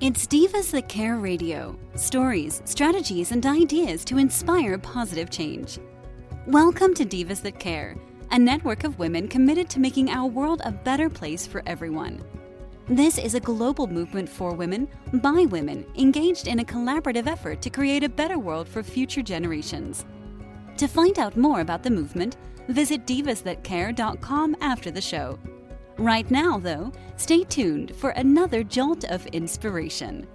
It's Divas That Care Radio. Stories, strategies, and ideas to inspire positive change. Welcome to Divas That Care, a network of women committed to making our world a better place for everyone. This is a global movement for women, by women, engaged in a collaborative effort to create a better world for future generations. To find out more about the movement, visit divasthatcare.com after the show. Right now, though, stay tuned for another jolt of inspiration.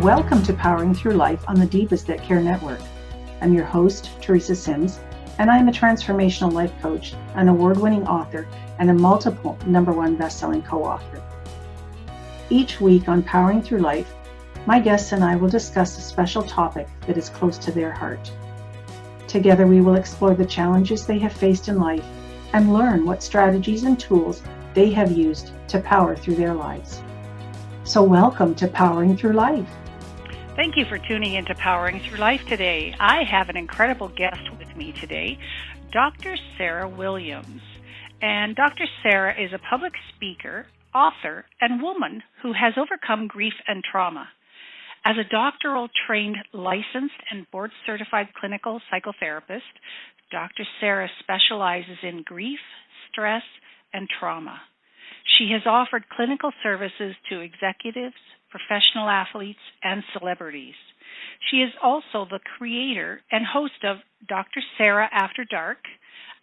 Welcome to Powering Through Life on the Divas That Care Network. I'm your host, Teresa Sims, and I'm a transformational life coach, an award-winning author, and a multiple #1 best-selling co-author. Each week on Powering Through Life, my guests and I will discuss a special topic that is close to their heart. Together we will explore the challenges they have faced in life and learn what strategies and tools they have used to power through their lives. So welcome to Powering Through Life. Thank you for tuning into Powering Through Life today. I have an incredible guest with me today, Dr. Sarah Williams. And Dr. Sarah is a public speaker, author, and woman who has overcome grief and trauma. As a doctoral trained, licensed, and board-certified clinical psychotherapist, Dr. Sarah specializes in grief, stress, and trauma. She has offered clinical services to executives, professional athletes, and celebrities. She is also the creator and host of Dr. Sarah After Dark,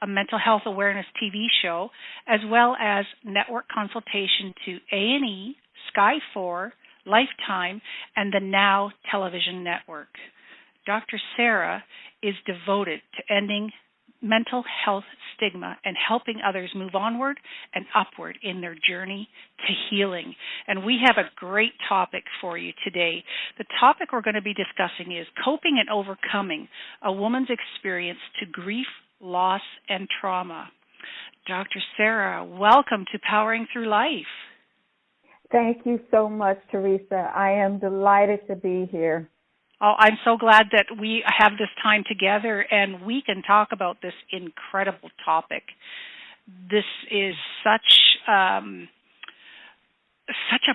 a mental health awareness TV show, as well as network consultation to A&E, Sky 4, Lifetime, and the Now television network. Dr. Sarah is devoted to ending mental health stigma and helping others move onward and upward in their journey to healing. And we have a great topic for you today. The topic we're going to be discussing is coping and overcoming a woman's experience to grief, loss, and trauma. Dr. Sarah, welcome to Powering Through Life. Thank you so much, Teresa. I am delighted to be here. Oh, I'm so glad that we have this time together and we can talk about this incredible topic. This is such a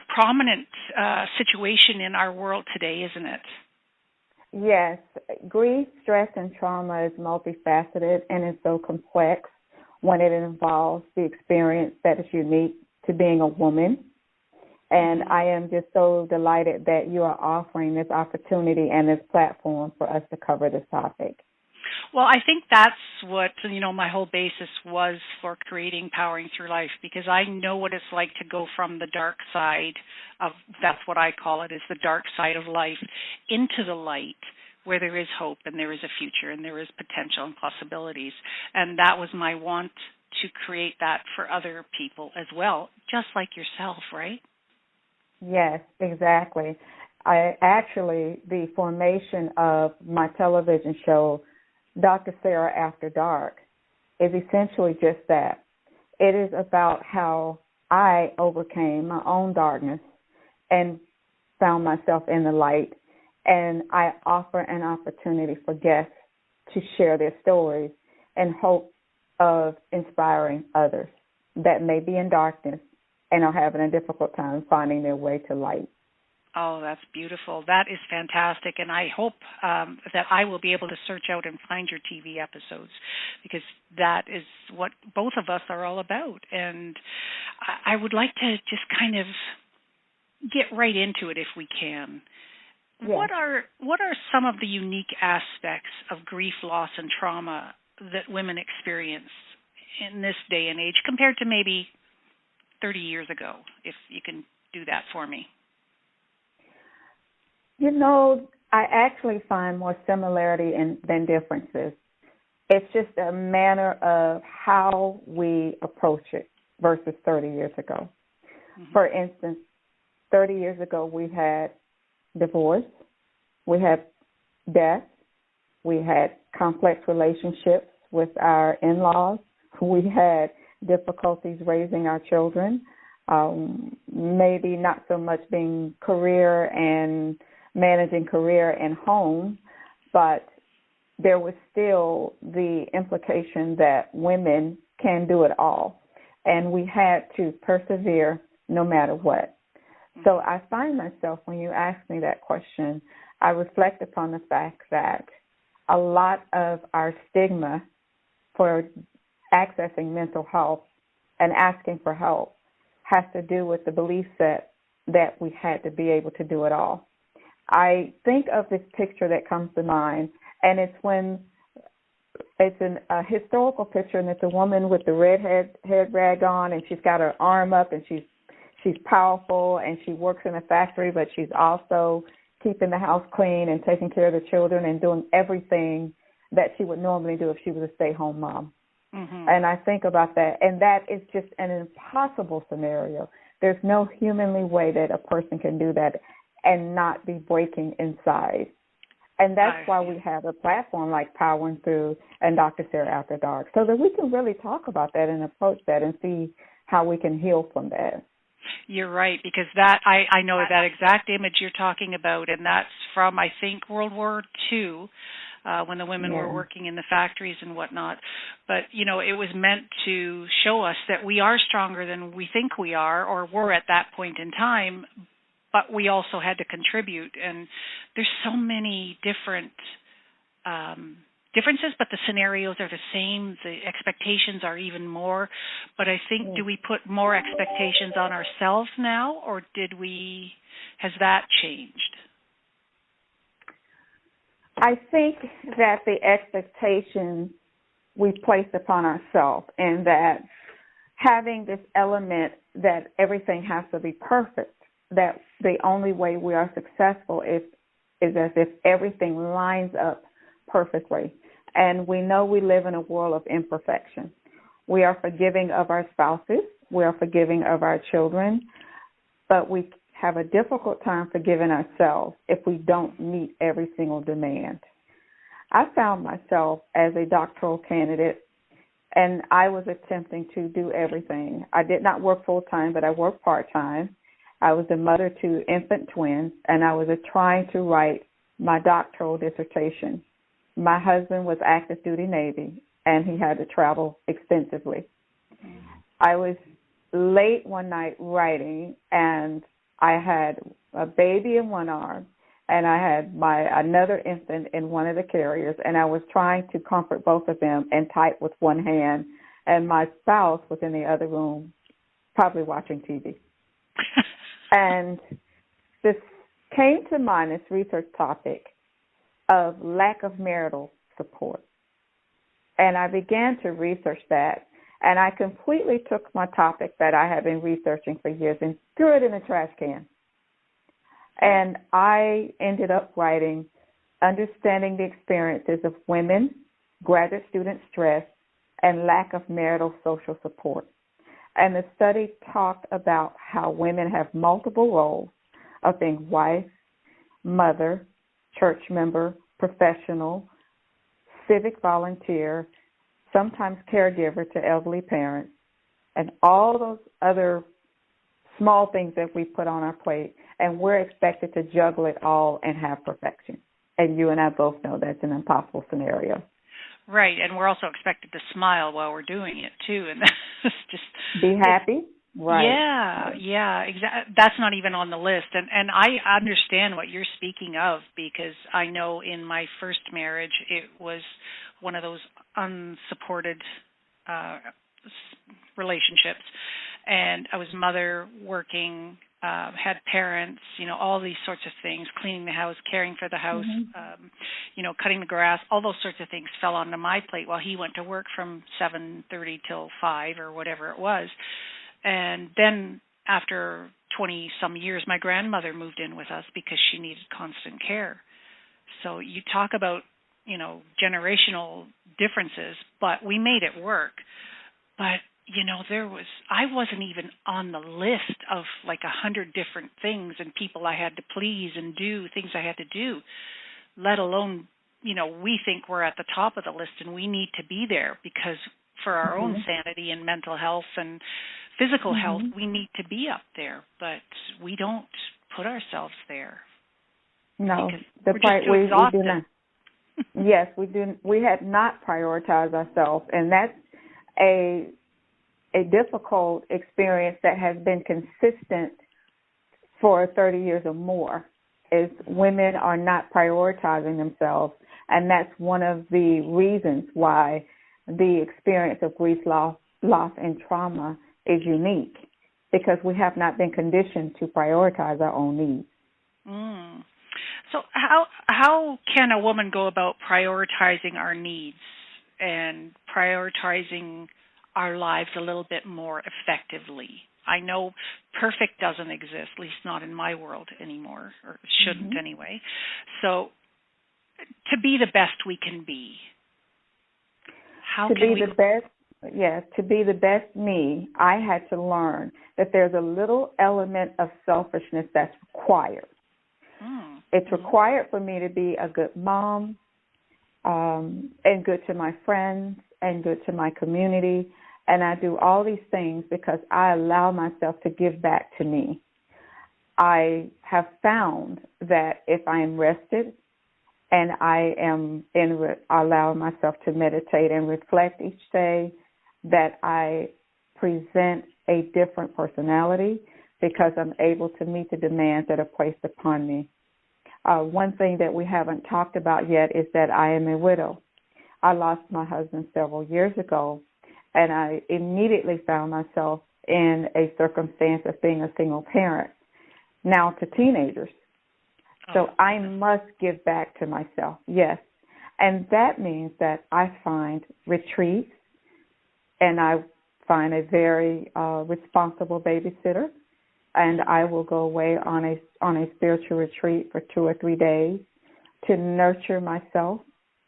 prominent situation in our world today, isn't it? Yes. Grief, stress, and trauma is multifaceted and is so complex when it involves the experience that is unique to being a woman. And I am just so delighted that you are offering this opportunity and this platform for us to cover this topic. Well, I think that's what, my whole basis was for creating Powering Through Life, because I know what it's like to go from the dark side of, that's what I call it, is the dark side of life, into the light, where there is hope and there is a future and there is potential and possibilities. And that was my want to create that for other people as well, just like yourself, right? Yes, exactly. The formation of my television show, Dr. Sarah After Dark, is essentially just that. It is about how I overcame my own darkness and found myself in the light, and I offer an opportunity for guests to share their stories in hope of inspiring others that may be in darkness and are having a difficult time finding their way to light. Oh, that's beautiful. That is fantastic. And I hope that I will be able to search out and find your TV episodes, because that is what both of us are all about. And I would like to just kind of get right into it if we can. Yes. What are some of the unique aspects of grief, loss, and trauma that women experience in this day and age compared to maybe 30 years ago, if you can do that for me? I actually find more similarity than differences. It's just a manner of how we approach it versus 30 years ago. Mm-hmm. For instance, 30 years ago we had divorce, we had death, we had complex relationships with our in-laws, we had difficulties raising our children, maybe not so much being career and managing career and home, but there was still the implication that women can do it all, and we had to persevere no matter what. So I find myself, when you ask me that question, I reflect upon the fact that a lot of our stigma for accessing mental health and asking for help has to do with the belief set that we had to be able to do it all. I think of this picture that comes to mind, and it's a historical picture, and it's a woman with the red head rag on, and she's got her arm up, and she's powerful, and she works in a factory, but she's also keeping the house clean and taking care of the children and doing everything that she would normally do if she was a stay-home mom. Mm-hmm. And I think about that, and that is just an impossible scenario. There's no humanly way that a person can do that and not be breaking inside. And that's why we have a platform like Powering Through and Dr. Sarah After Dark, so that we can really talk about that and approach that and see how we can heal from that. You're right, because that I know that exact image you're talking about, and that's from, I think, World War II, when the women were working in the factories and whatnot. But, you know, it was meant to show us that we are stronger than we think we are or were at that point in time, but we also had to contribute. And there's so many different differences, but the scenarios are the same. The expectations are even more. But I think, do we put more expectations on ourselves now, or has that changed? I think that the expectation we place upon ourselves, and that having this element that everything has to be perfect, that the only way we are successful is as if everything lines up perfectly. And we know we live in a world of imperfection. We are forgiving of our spouses. We are forgiving of our children. But we have a difficult time forgiving ourselves if we don't meet every single demand. I found myself as a doctoral candidate, and I was attempting to do everything. I did not work full-time, but I worked part-time. I was a mother to infant twins, and I was trying to write my doctoral dissertation. My husband was active duty Navy, and he had to travel extensively. I was late one night writing, and I had a baby in one arm, and I had another infant in one of the carriers, and I was trying to comfort both of them and type with one hand, and my spouse was in the other room, probably watching TV. And this came to mind, this research topic of lack of marital support. And I began to research that, and I completely took my topic that I had been researching for years and threw it in the trash can. And I ended up writing Understanding the Experiences of Women, Graduate Student Stress, and Lack of Marital Social Support. And the study talked about how women have multiple roles of being wife, mother, church member, professional, civic volunteer, sometimes caregiver to elderly parents, and all those other small things that we put on our plate, and we're expected to juggle it all and have perfection. And you and I both know that's an impossible scenario. Right, and we're also expected to smile while we're doing it, too, and that's just... Be happy. Right. Yeah, exactly. That's not even on the list. And I understand what you're speaking of, because I know in my first marriage it was one of those unsupported relationships. And I was mother, working, had parents, all these sorts of things, cleaning the house, caring for the house, cutting the grass, all those sorts of things fell onto my plate while he went to work from 7:30 till 5 or whatever it was. And then after 20-some years, my grandmother moved in with us because she needed constant care. So you talk about, generational differences, but we made it work. But, I wasn't even on the list of like 100 different things and people I had to please and do, things I had to do, let alone, we think we're at the top of the list and we need to be there because for our own sanity and mental health and physical health, we need to be up there, but we don't put ourselves there. No, we're just too exhausted. We do not. Yes, we do. We had not prioritized ourselves, and that's a difficult experience that has been consistent for 30 years or more. Is women are not prioritizing themselves, and that's one of the reasons why the experience of grief, loss, and trauma is unique, because we have not been conditioned to prioritize our own needs. So how can a woman go about prioritizing our needs and prioritizing our lives a little bit more effectively? I know perfect doesn't exist, at least not in my world anymore, or shouldn't anyway. So to be the best we can be, to be the best me, I had to learn that there's a little element of selfishness that's required. It's required for me to be a good mom, and good to my friends and good to my community. And I do all these things because I allow myself to give back to me. I have found that if I am rested and I am allow myself to meditate and reflect each day, that I present a different personality because I'm able to meet the demands that are placed upon me. One thing that we haven't talked about yet is that I am a widow. I lost my husband several years ago, and I immediately found myself in a circumstance of being a single parent, now to teenagers. So I must give back to myself, yes. And that means that I find retreats, and I find a very responsible babysitter, and I will go away on a spiritual retreat for 2 or 3 days to nurture myself,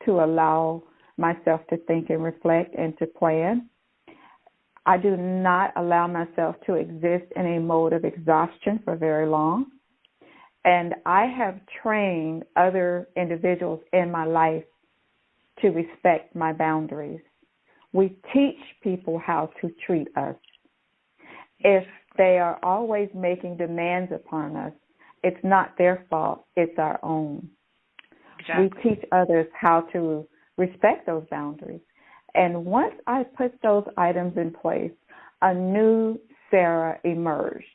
to allow myself to think and reflect and to plan. I do not allow myself to exist in a mode of exhaustion for very long. And I have trained other individuals in my life to respect my boundaries. We teach people how to treat us. If they are always making demands upon us, it's not their fault, it's our own. Exactly. We teach others how to respect those boundaries. And once I put those items in place, a new Sarah emerged.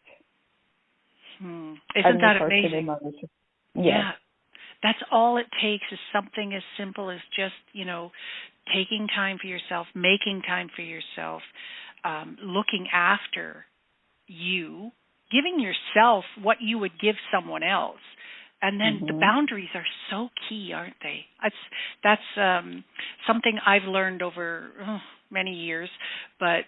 Isn't that amazing? Yes. Yeah. That's all it takes is something as simple as just, taking time for yourself, making time for yourself, looking after you, giving yourself what you would give someone else. And then the boundaries are so key, aren't they? That's something I've learned over many years, but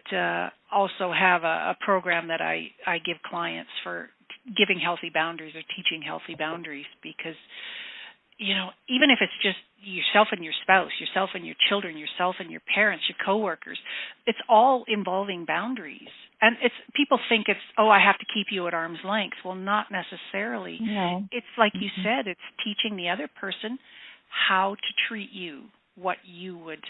also have a program that I give clients for giving healthy boundaries or teaching healthy boundaries, because, even if it's just yourself and your spouse, yourself and your children, yourself and your parents, your coworkers, it's all involving boundaries. And people think I have to keep you at arm's length. Well, not necessarily. No. It's like you said, it's teaching the other person how to treat you, what you would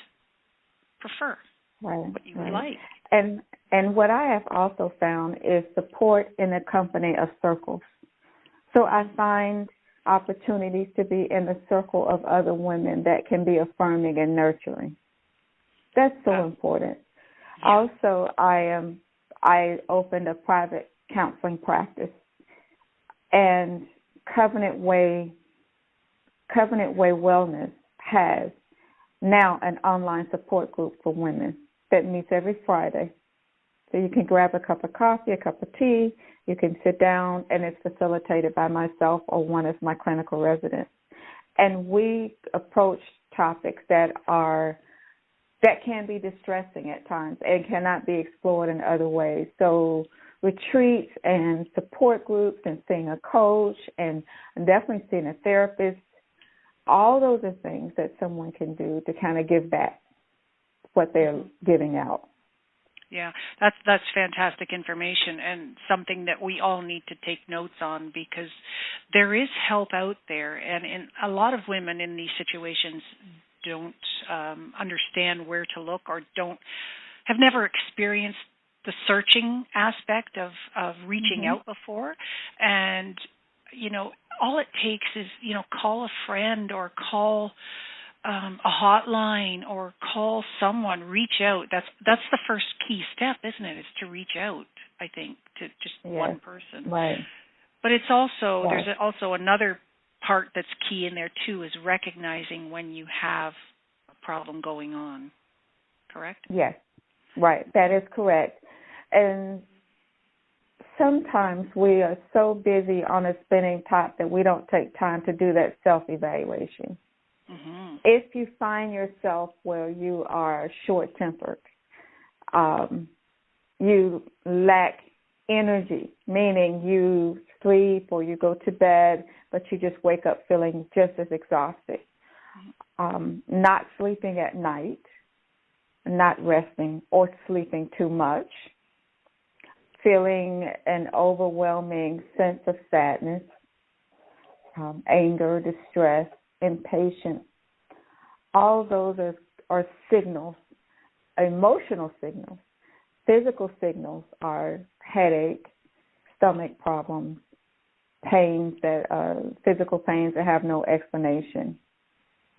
prefer, what you would like. And what I have also found is support in the company of circles. So I find opportunities to be in the circle of other women that can be affirming and nurturing. That's so important. Yeah. Also, I opened a private counseling practice, and Covenant Way Wellness has now an online support group for women that meets every Friday. So you can grab a cup of coffee, a cup of tea, you can sit down, and it's facilitated by myself or one of my clinical residents. And we approach topics that can be distressing at times and cannot be explored in other ways. So retreats and support groups and seeing a coach and definitely seeing a therapist, all those are things that someone can do to kind of give back what they're giving out. Yeah, that's fantastic information and something that we all need to take notes on, because there is help out there, and a lot of women in these situations don't understand where to look or don't have never experienced the searching aspect of reaching out before. And, all it takes is, call a friend or call a hotline or call someone, reach out. That's the first key step, isn't it? Is to reach out, I think, to just one person. Right. But it's also, there's also another part that's key in there too, is recognizing when you have a problem going on. Correct? Yes. Right. That is correct. And sometimes we are so busy on a spinning top that we don't take time to do that self-evaluation. Mm-hmm. If you find yourself where you are short-tempered, you lack energy, meaning you sleep or you go to bed, but you just wake up feeling just as exhausted, not sleeping at night, not resting or sleeping too much, feeling an overwhelming sense of sadness, anger, distress, impatience. All those are signals, emotional signals. Physical signals are headache, stomach problems, physical pains that have no explanation.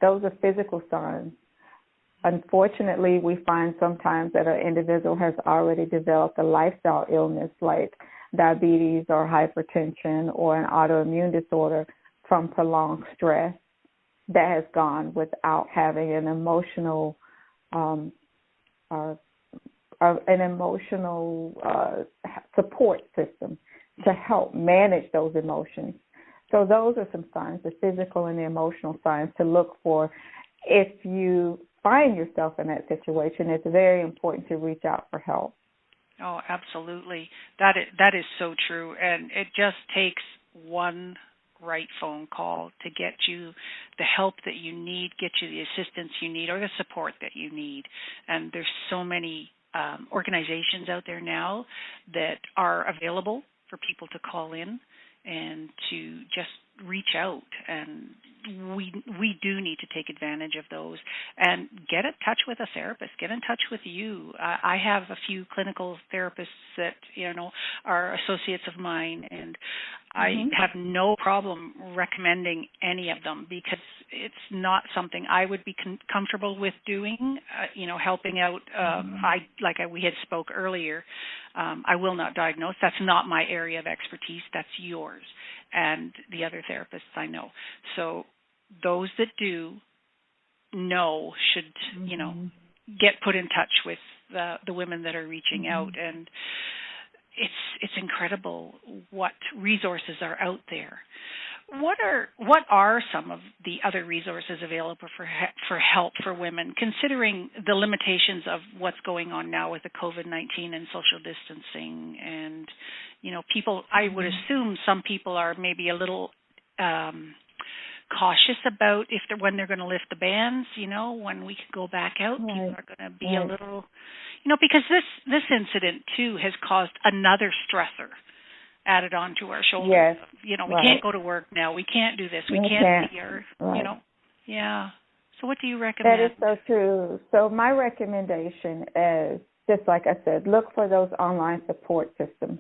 Those are physical signs. Unfortunately, we find sometimes that an individual has already developed a lifestyle illness like diabetes or hypertension or an autoimmune disorder from prolonged stress that has gone without having an emotional support system to help manage those emotions. So those are some signs, the physical and the emotional signs to look for. If you find yourself in that situation, it's very important to reach out for help. Oh, absolutely. That is so true. And it just takes one right phone call to get you the help that you need, get you the assistance you need, or the support that you need. And there's so many organizations out there now that are available for people to call in and to just reach out, and we do need to take advantage of those and get in touch with a therapist, get in touch with you. I have a few clinical therapists that, are associates of mine, and I have no problem recommending any of them because it's not something I would be comfortable with doing, helping out. We had spoke earlier, I will not diagnose. That's not my area of expertise. That's yours and the other therapists I know. So those that do know should, get put in touch with the women that are reaching out. And it's incredible what resources are out there. What are some of the other resources available for help for women, considering the limitations of what's going on now with the COVID-19 and social distancing? And, people, I would assume some people are maybe a little cautious about when they're going to lift the bans, when we can go back out. Right. People are going to be a little, because this incident, too, has caused another stressor added onto our shoulders. Yes. We can't go to work now. We can't do this. We can't see our, Yeah. So what do you recommend? That is so true. So my recommendation is, just like I said, look for those online support systems.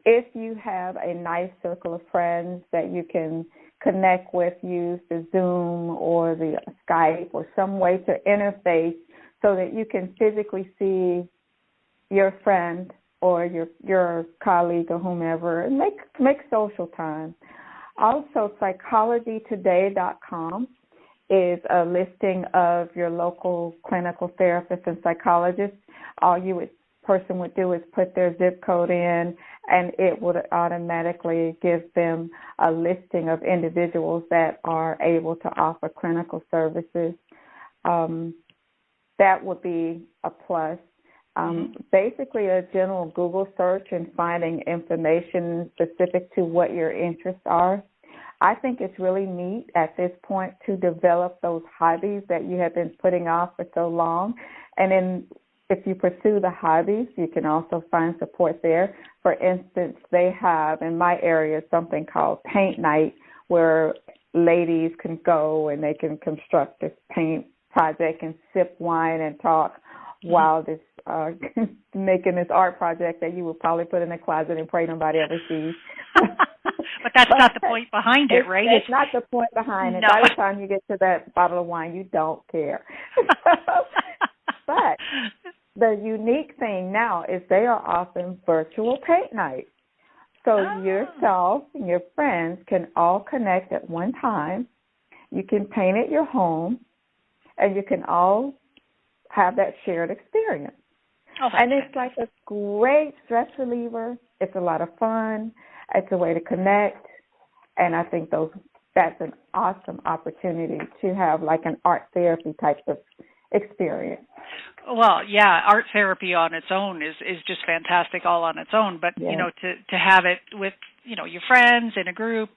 If you have a nice circle of friends that you can connect with, use the Zoom or the Skype or some way to interface so that you can physically see your friend or your colleague or whomever, and make social time. Also, psychologytoday.com is a listing of your local clinical therapists and psychologists. All person would do is put their zip code in, and it would automatically give them a listing of individuals that are able to offer clinical services. That would be a plus. Basically a general Google search and finding information specific to what your interests are. I think it's really neat at this point to develop those hobbies that you have been putting off for so long. And then if you pursue the hobbies, you can also find support there. For instance, they have in my area something called paint night where ladies can go and they can construct this paint project and sip wine and talk. while this making this art project that you would probably put in a closet and pray nobody ever sees. But that's not the point behind it, right? It's not the point behind it. No. By the time you get to that bottle of wine, you don't care. But the unique thing now is they are offering virtual paint nights. So yourself and your friends can all connect at one time. You can paint at your home, and you can all have that shared experience. Oh, and it's like a great stress reliever. It's a lot of fun. It's a way to connect. And I think that's an awesome opportunity to have like an art therapy type of experience. Well, yeah, art therapy on its own is just fantastic all on its own. But, yes. To have it with, your friends in a group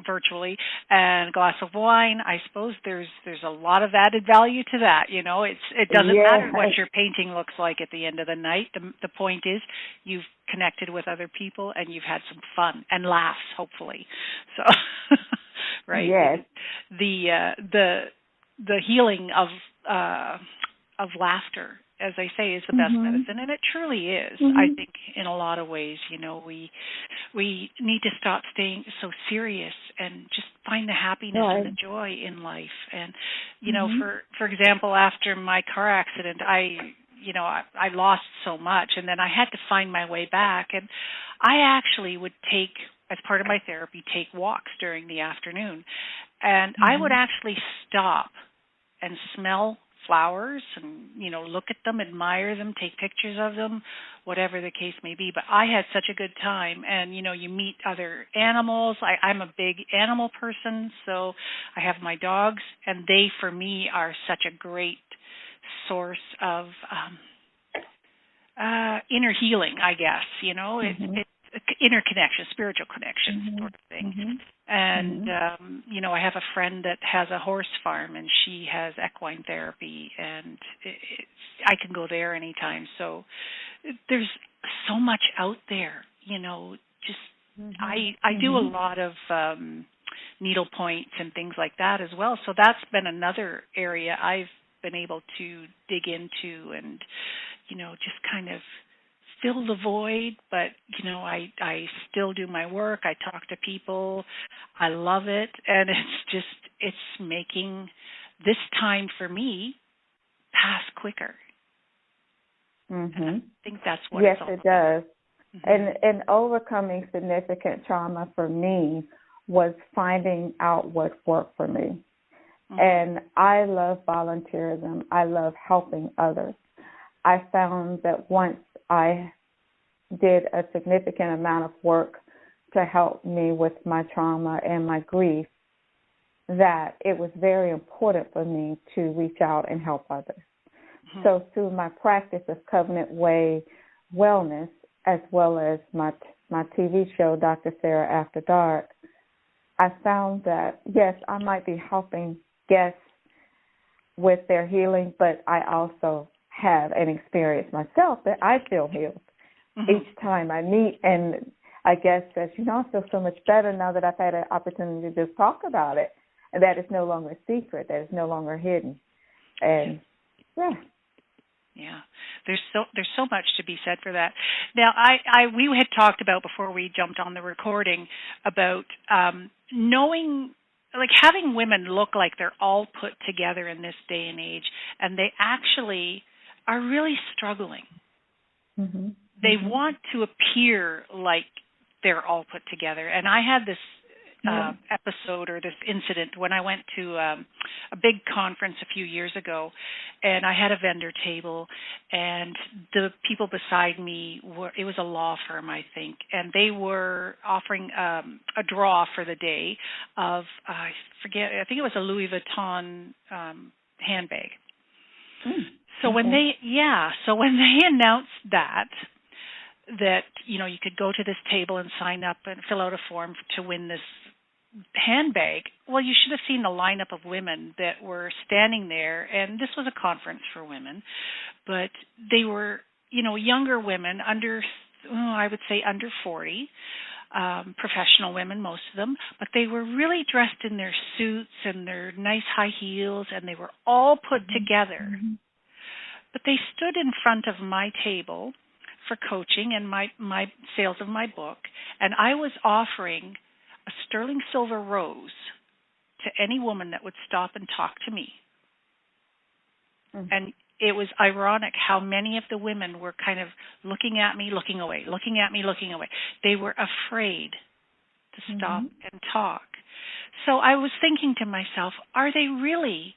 virtually and a glass of wine, I suppose there's a lot of added value to that. It doesn't matter what your painting looks like at the end of the night. The point is you've connected with other people and you've had some fun and laughs, hopefully. So, right? Yes. The healing of laughter, as I say, is the best medicine, and it truly is. I think in a lot of ways, we need to stop staying so serious and just find the happiness and the joy in life. And for example, after my car accident, I lost so much, and then I had to find my way back. And I actually would take, as part of my therapy, take walks during the afternoon, and I would actually stop and smell flowers and, look at them, admire them, take pictures of them, whatever the case may be. But I had such a good time. And, you meet other animals. I'm a big animal person, so I have my dogs, and they, for me, are such a great source of inner healing, I guess. It's inner connection, spiritual connection sort of thing. And, I have a friend that has a horse farm, and she has equine therapy, and I can go there anytime. So there's so much out there, I do a lot of needle points and things like that as well. So that's been another area I've been able to dig into and, just kind of fill the void, but, I still do my work. I talk to people. I love it. And it's making this time for me pass quicker. And I think that's what it's all about. Yes, it does. And overcoming significant trauma for me was finding out what worked for me. And I love volunteerism. I love helping others. I found that once I did a significant amount of work to help me with my trauma and my grief, that it was very important for me to reach out and help others. So through my practice of Covenant Way Wellness, as well as my TV show, Dr. Sarah After Dark, I found that, yes, I might be helping guests with their healing, but I also have an experience myself that I feel healed each time I meet. And I guess that, I feel so much better now that I've had an opportunity to just talk about it, and that it's no longer a secret, that it's no longer hidden. And yeah, there's so much to be said for that. Now, we had talked about before we jumped on the recording about knowing, like having women look like they're all put together in this day and age, and they actually are really struggling. They want to appear like they're all put together. And I had this episode or this incident when I went to a big conference a few years ago, and I had a vendor table, and the people beside me it was a law firm, I think, and they were offering a draw for the day of, I think it was a Louis Vuitton handbag. So when they announced that you could go to this table and sign up and fill out a form to win this handbag, well, you should have seen the lineup of women that were standing there, and this was a conference for women, but they were, younger women under 40, professional women, most of them, but they were really dressed in their suits and their nice high heels, and they were all put together. But they stood in front of my table for coaching and my sales of my book, and I was offering a sterling silver rose to any woman that would stop and talk to me. And it was ironic how many of the women were kind of looking at me, looking away, looking at me, looking away. They were afraid to stop and talk. So I was thinking to myself, are they really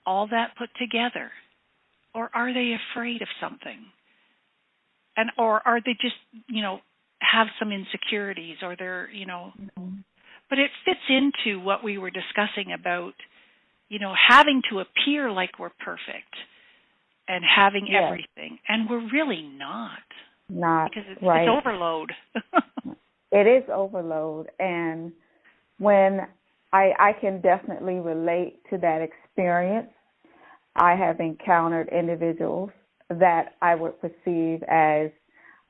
all that put together? Or are they afraid of something? And or are they just, have some insecurities, or they're, But it fits into what we were discussing about, having to appear like we're perfect and having everything. And we're really not. Because it's overload. It is overload. And when I can definitely relate to that experience, I have encountered individuals that I would perceive as,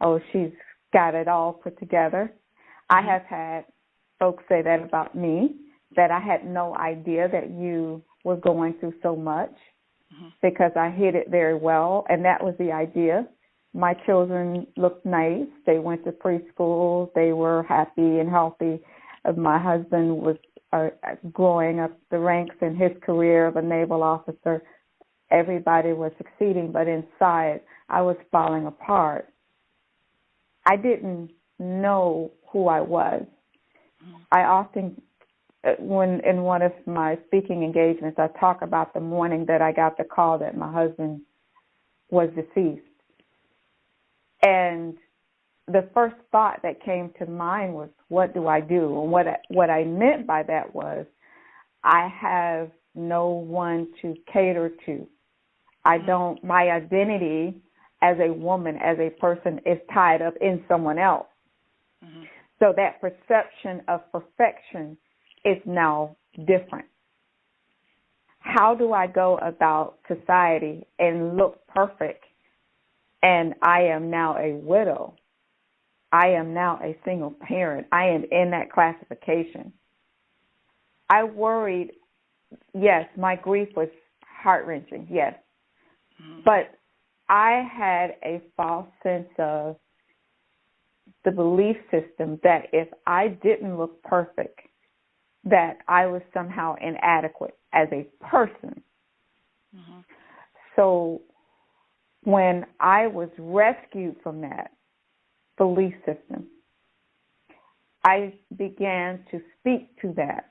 oh, she's got it all put together. I have had folks say that about me, that I had no idea that you were going through so much because I hid it very well, and that was the idea. My children looked nice. They went to preschool. They were happy and healthy. My husband was growing up the ranks in his career of a naval officer. Everybody was succeeding, but inside I was falling apart. I didn't know who I was. I often, when in one of my speaking engagements, I talk about the morning that I got the call that my husband was deceased. And the first thought that came to mind was, what do I do? And what I meant by that was, I have no one to cater to. My identity as a woman, as a person, is tied up in someone else. So that perception of perfection is now different. How do I go about society and look perfect? And I am now a widow. I am now a single parent. I am in that classification. I worried, yes, my grief was heart-wrenching, yes. But I had a false sense of the belief system that if I didn't look perfect, that I was somehow inadequate as a person. So when I was rescued from that belief system, I began to speak to that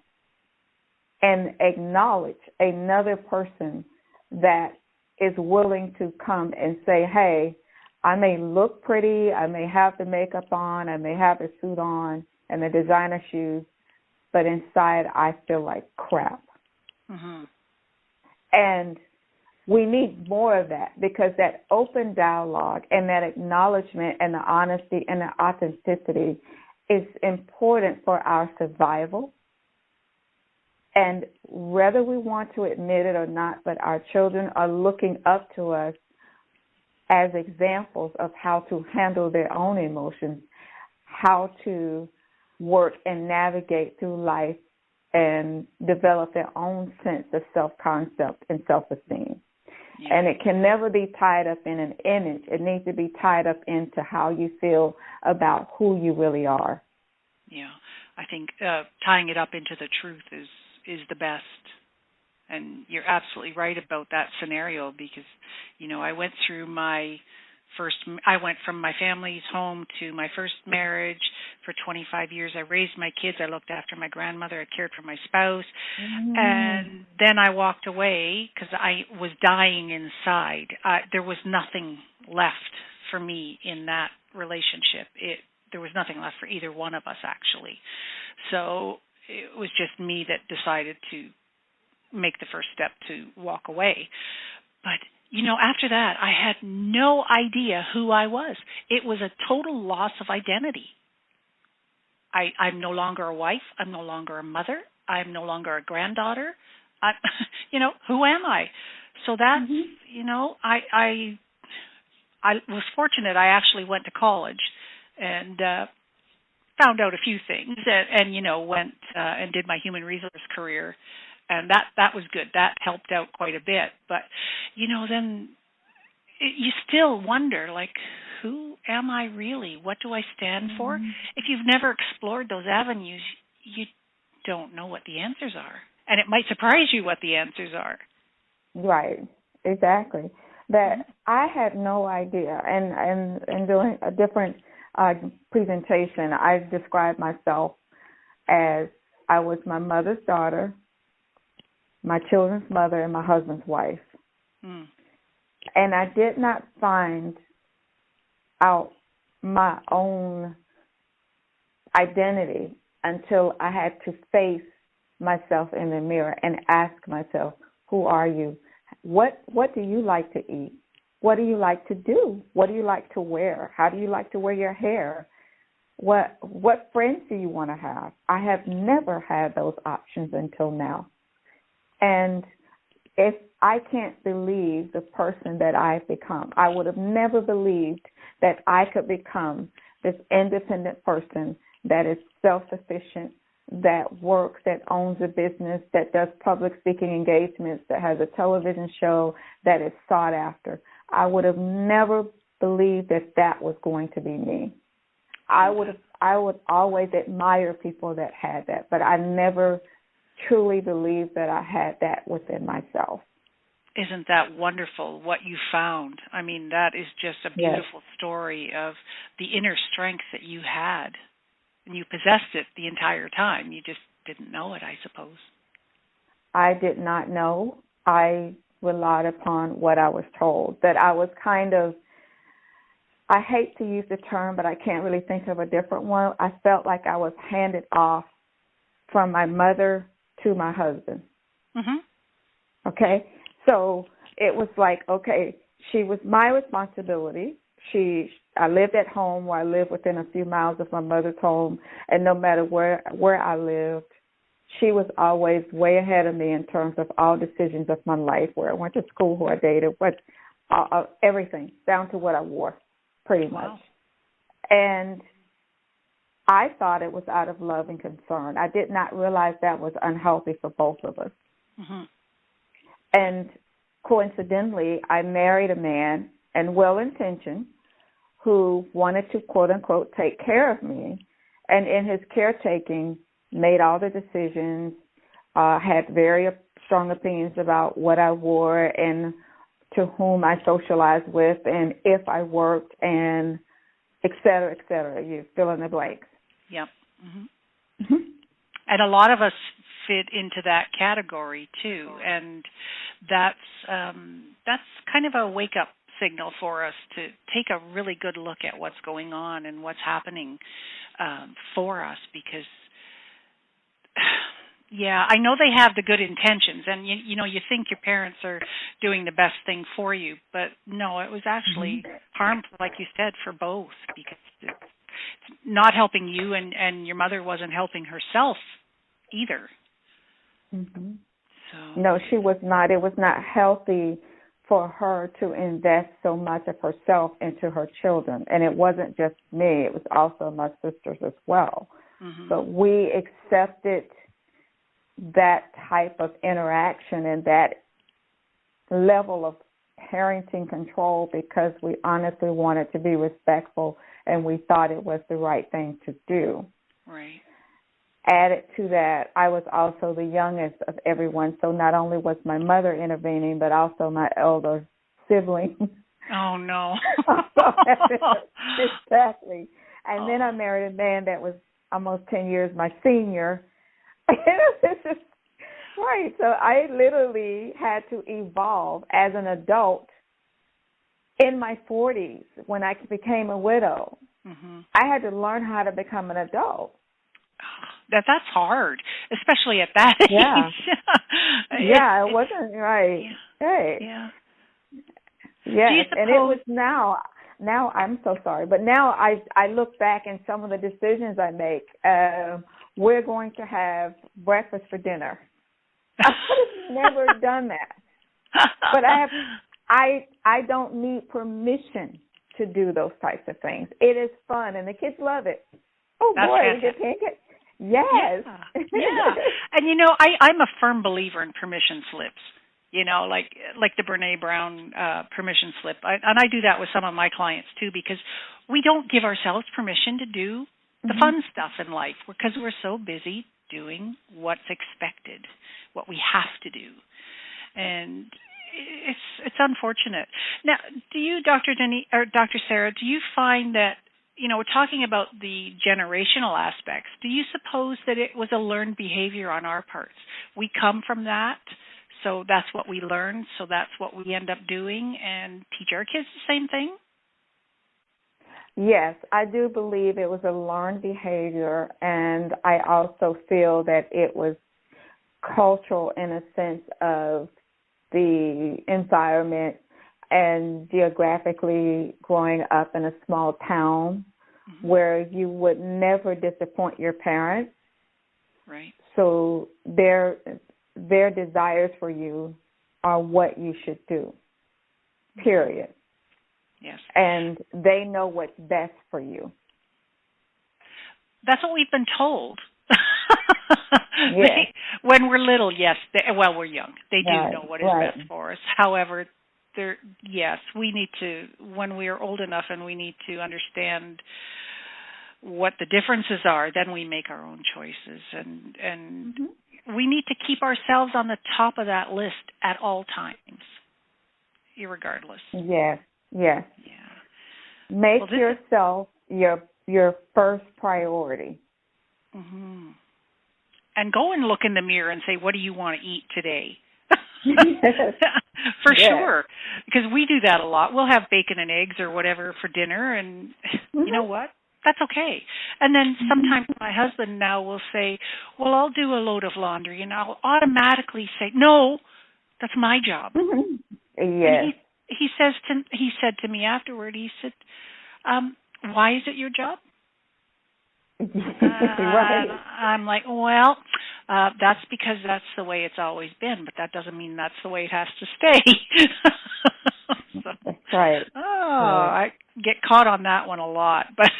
and acknowledge another person that is willing to come and say, hey, I may look pretty, I may have the makeup on, I may have the suit on and the designer shoes, but inside I feel like crap. And we need more of that, because that open dialogue and that acknowledgement and the honesty and the authenticity is important for our survival. And whether we want to admit it or not, but our children are looking up to us as examples of how to handle their own emotions, how to work and navigate through life and develop their own sense of self-concept and self-esteem. And it can never be tied up in an image. It needs to be tied up into how you feel about who you really are. Yeah, I think tying it up into the truth is the best. And you're absolutely right about that scenario, because, I went through I went from my family's home to my first marriage for 25 years. I raised my kids. I looked after my grandmother. I cared for my spouse. And then I walked away because I was dying inside. There was nothing left for me in that relationship. There was nothing left for either one of us, actually. So it was just me that decided to make the first step to walk away. But, after that, I had no idea who I was. It was a total loss of identity. I'm no longer a wife. I'm no longer a mother. I'm no longer a granddaughter. Who am I? So that's, I was fortunate. I actually went to college and found out a few things and went and did my human resource career. And that was good. That helped out quite a bit. But, then you still wonder, like, who am I really? What do I stand for? If you've never explored those avenues, you don't know what the answers are. And it might surprise you what the answers are. Right, exactly. That I had no idea. And doing a different presentation, I described myself as I was my mother's daughter, my children's mother, and my husband's wife. And I did not find out my own identity until I had to face myself in the mirror and ask myself, who are you? What do you like to eat? What do you like to do? What do you like to wear? How do you like to wear your hair? What friends do you want to have? I have never had those options until now. And if I can't believe the person that I've become, I would have never believed that I could become this independent person that is self-sufficient, that works, that owns a business, that does public speaking engagements, that has a television show that is sought after. I would have never believed that was going to be me. I would always admire people that had that, but I never truly believed that I had that within myself. Isn't that wonderful what you found? I mean, that is just a beautiful story of the inner strength that you had. And you possessed it the entire time. You just didn't know it, I suppose. I did not know. I relied upon what I was told. That I was kind of, I hate to use the term, but I can't really think of a different one. I felt like I was handed off from my mother to my husband. Okay? So it was like, okay, she was my responsibility. I lived at home, where I lived within a few miles of my mother's home, and no matter where I lived, she was always way ahead of me in terms of all decisions of my life, where I went to school, who I dated, everything, down to what I wore, pretty much. And I thought it was out of love and concern. I did not realize that was unhealthy for both of us. And coincidentally, I married a man, and well-intentioned, who wanted to, quote-unquote, take care of me, and in his caretaking made all the decisions, had very strong opinions about what I wore and to whom I socialized with and if I worked and et cetera, et cetera. You fill in the blanks. Yep. And a lot of us fit into that category, too, and that's kind of a wake-up signal for us to take a really good look at what's going on and what's happening for us, because I know they have the good intentions, and you think your parents are doing the best thing for you, but no, it was actually harmful, like you said, for both, because it's not helping you, and your mother wasn't helping herself either. So no, she was not. It was not healthy for her to invest so much of herself into her children. And it wasn't just me, it was also my sisters as well. So we accepted that type of interaction and that level of parenting control because we honestly wanted to be respectful and we thought it was the right thing to do. Right. Added to that, I was also the youngest of everyone, so not only was my mother intervening, but also my elder sibling. Oh, no. Exactly. And then I married a man that was almost 10 years my senior. Right. So I literally had to evolve as an adult in my 40s when I became a widow. I had to learn how to become an adult. That's hard, especially at that age. Yeah, it wasn't right. Hey. Yeah. Yes, and it was now I'm so sorry, but now I look back and some of the decisions I make. We're going to have breakfast for dinner. I could have never done that. But I don't need permission to do those types of things. It is fun, and the kids love it. Oh, that's boy, fantastic. they can't. Yes. Yeah. And, I'm a firm believer in permission slips. like the Brene Brown permission slip. And I do that with some of my clients too, because we don't give ourselves permission to do the fun stuff in life because we're so busy doing what's expected, what we have to do. And it's unfortunate. Now, do you, Dr. Sarah, do you find that, we're talking about the generational aspects. Do you suppose that it was a learned behavior on our parts? We come from that, so that's what we learn, so that's what we end up doing, and teach our kids the same thing? Yes, I do believe it was a learned behavior, and I also feel that it was cultural in a sense of the environment and geographically growing up in a small town where you would never disappoint your parents. Right. So their desires for you are what you should do, period. Yes. And they know what's best for you. That's what we've been told. Yes. When we're little, yes. We're young. They do know what is best for us. However, we need to, when we are old enough and we need to understand what the differences are, then we make our own choices. And we need to keep ourselves on the top of that list at all times, irregardless. Yes, yes. Yeah. Make yourself your first priority. Mm-hmm. And go and look in the mirror and say, what do you want to eat today? Yes. For sure. Because we do that a lot. We'll have bacon and eggs or whatever for dinner, and you know what? That's okay. And then sometimes my husband now will say, well, I'll do a load of laundry, and I'll automatically say, no, that's my job. Yes. And he said to me afterward, he said, why is it your job? Right. I'm like, well, that's because that's the way it's always been, but that doesn't mean that's the way it has to stay. So, that's right. I get caught on that one a lot. But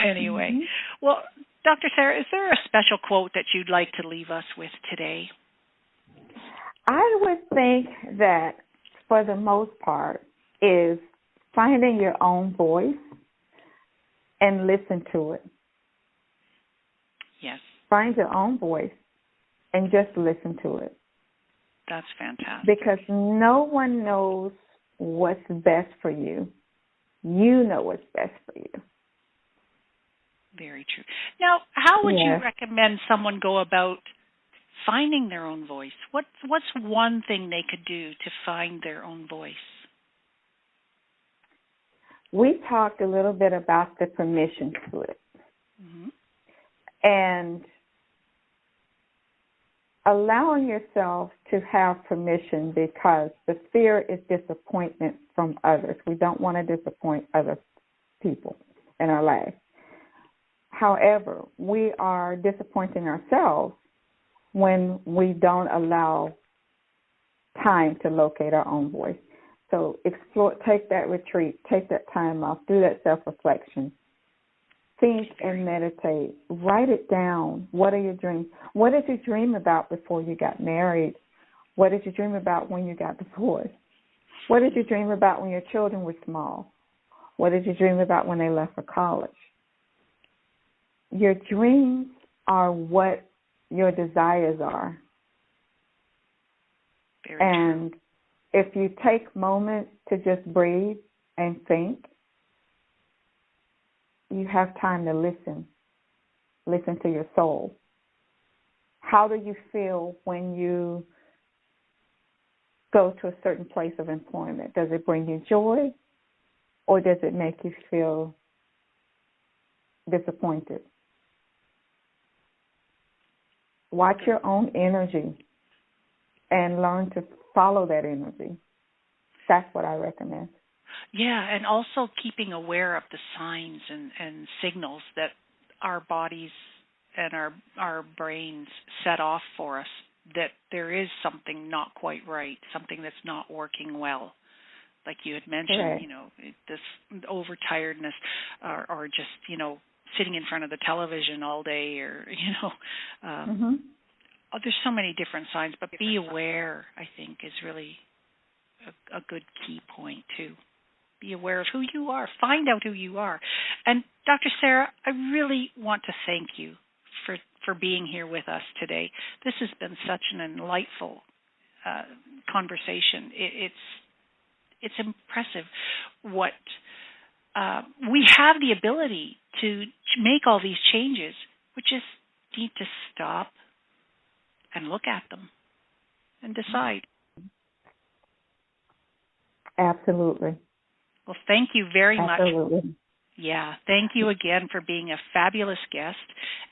anyway, well, Dr. Sarah, is there a special quote that you'd like to leave us with today? I would think that for the most part is finding your own voice and listen to it. Yes. Find your own voice and just listen to it. That's fantastic. Because no one knows what's best for you. You know what's best for you. Very true. Now, how would you recommend someone go about finding their own voice? What's one thing they could do to find their own voice? We talked a little bit about the permission slip. Mm-hmm. And allowing yourself to have permission, because the fear is disappointment from others. We don't want to disappoint other people in our life. However, we are disappointing ourselves when we don't allow time to locate our own voice. So take that retreat, take that time off, do that self-reflection. Think and meditate. Write it down. What are your dreams? What did you dream about before you got married? What did you dream about when you got divorced? What did you dream about when your children were small? What did you dream about when they left for college? Your dreams are what your desires are. Very and true. If you take moments to just breathe and think, you have time to listen to your soul. How do you feel when you go to a certain place of employment? Does it bring you joy, or does it make you feel disappointed? Watch your own energy and learn to follow that energy. That's what I recommend. Yeah, and also keeping aware of the signs and signals that our bodies and our brains set off for us, that there is something not quite right, something that's not working well. Like you had mentioned, right. This overtiredness or just, sitting in front of the television all day or, there's so many different signs, but be aware, I think, is really a good key point too. Be aware of who you are. Find out who you are. And Dr. Sarah, I really want to thank you for being here with us today. This has been such an enlightful conversation. It's impressive what we have the ability to make all these changes. We just need to stop and look at them and decide. Absolutely. Well, thank you very much. Absolutely. Yeah, thank you again for being a fabulous guest.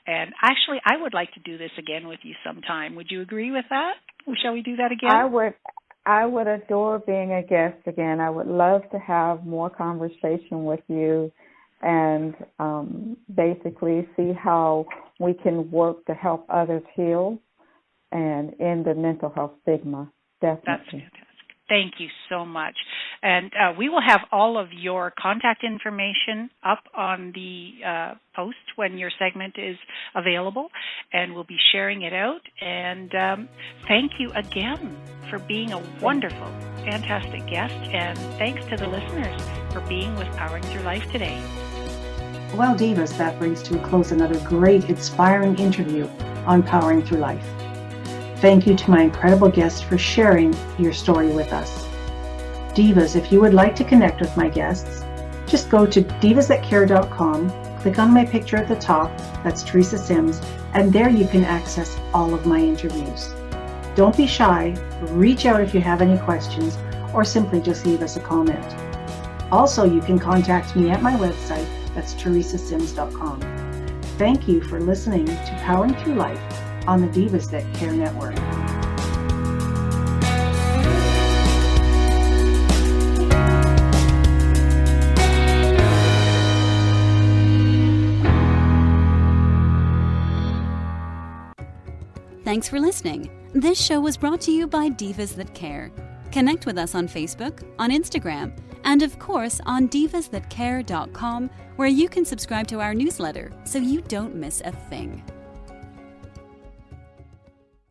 And actually, I would like to do this again with you sometime. Would you agree with that? Shall we do that again? I would adore being a guest again. I would love to have more conversation with you and basically see how we can work to help others heal and end the mental health stigma. Definitely. That's fantastic. Thank you so much. And we will have all of your contact information up on the post when your segment is available, and we'll be sharing it out. And thank you again for being a wonderful, fantastic guest, and thanks to the listeners for being with Powering Through Life today. Well, Divas, that brings to a close another great, inspiring interview on Powering Through Life. Thank you to my incredible guests for sharing your story with us. Divas, if you would like to connect with my guests, just go to divasthatcare.com, click on my picture at the top, that's Teresa Sims, and there you can access all of my interviews. Don't be shy, reach out if you have any questions, or simply just leave us a comment. Also, you can contact me at my website, that's teresasims.com. Thank you for listening to Powering Through Life on the Divas That Care Network. Thanks for listening. This show was brought to you by Divas That Care. Connect with us on Facebook, on Instagram, and of course on divasthatcare.com, where you can subscribe to our newsletter so you don't miss a thing.